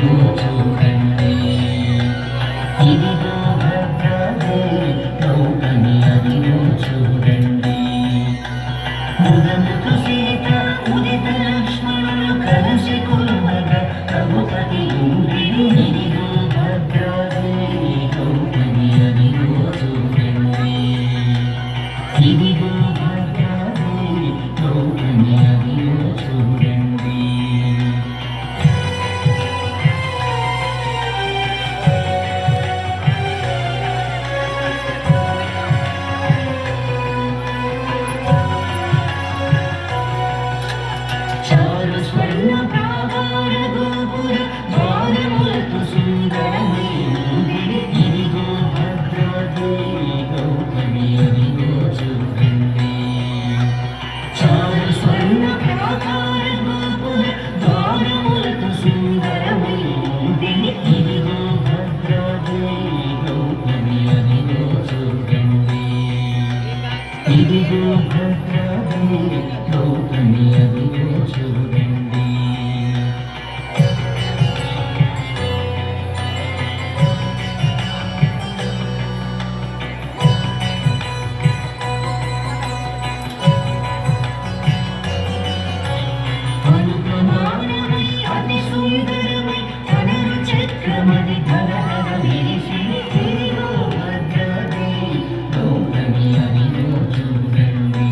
అదిగో చూడండి, ఇదిగో భద్రాద్రి గౌతమి అదిగో చూడండి. ఉదముతు సీత ఉదిత లక్ష్మణులు కలిసి కొలువగా రఘుపతి ఊరిడు. ఇదిగో భద్రాద్రి గౌతమి అదిగో చూడండి, ఇదిగో భద్రాద్రి గౌతమి అదిగో చూడండి. చారు స్వర్ణ ప్రాకార గోపుర ద్వారములతో సుందరమైన గుడి. ఇదిగో భద్రాద్రి గౌతమి అదిగో చూడండి, చారు స్వర్ణ ప్రాకార గోపుర ద్వారములతో సుందరమైన గుడి. ఇదిగో భద్రాద్రి గౌతమి అదిగో చూడండి, ఇదిగో భద్రాద్రి గౌతమి అదిగో చూడండి. అనుపమానమై అతి సుందరమై తనరు చక్రమది ధరధర మెరిసే. ఇదిగో భద్రాద్రి గౌతమి అదిగో చూడండి,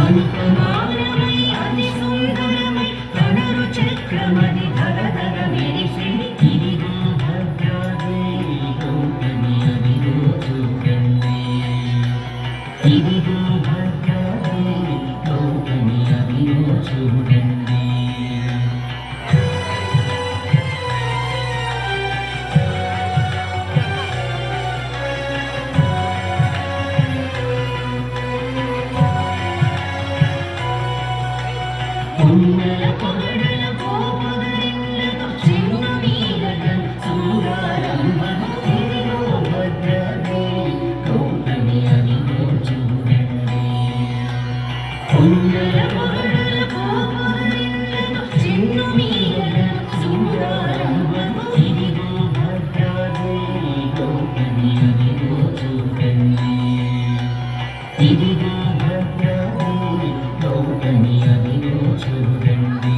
అనుపమానమై అతి సుందరమై తనరు చక్రమది ధరధర మెరిసే. ఇదిగో భద్రాద్రి గౌతమి అదిగో చూడండి, ఇదిగో భద్రాద్రి గౌతమి అదిగో చూడండి. ఉన్నల పొగడల గోపగరిల్లతో చిన్న నీడగా సూరారంభము. ఇదిగో భద్రాద్రి గౌతమి అదిగో చూడండి, ఉన్నల పొగడల గోపగరిల్లతో చిన్న నీడగా సూరారంభము. ఇదిగో భద్రాద్రి గౌతమి అదిగో చూడండి, ఇదిగో భద్రాద్రి గౌతమి అదిగో చూడండి.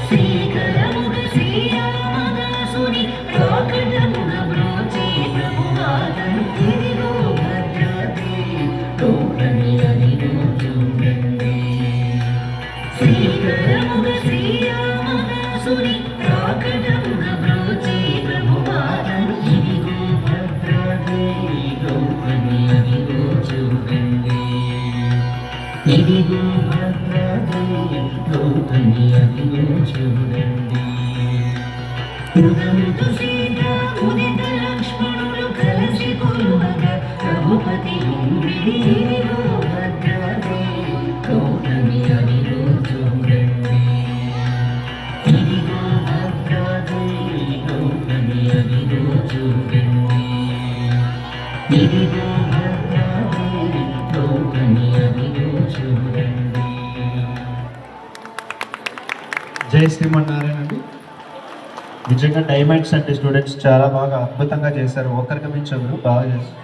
శ్రీకరముగ శ్రీరామదాసుని ప్రాకటముగ బ్రోచే ప్రభువాదను. ఇదిగో భద్రాద్రి గౌతమి అదిగో చూడండి, శ్రీకరముగ శ్రీరామదాసుని ప్రాకటముగ బ్రోచే ప్రభువాదను. ఇదిగో భద్రాద్రి గౌతమి అదిగో చూడండి, ఇదిగో భద్రాద్రి గౌతమి అదిగో చూడండి. ఉదముతు సీత ఉదిత లక్ష్మణులు కలిసి కొలువగా రఘుపతి ఊరిడి. ఇదిగో భద్రాద్రి గౌతమి అదిగో చూడండి, ఇదిగో భద్రాద్రి గౌతమి అదిగో చూడండి, ఇదిగో భద్రాద్రి గౌతమి అదిగో చూడండి. జై శ్రీమన్నారాయణ అండి. నిజంగా డైమండ్స్ అంటే స్టూడెంట్స్ చాలా బాగా అద్భుతంగా చేశారు, ఒకరికి మించి ఒకరు బాగా చేశారు.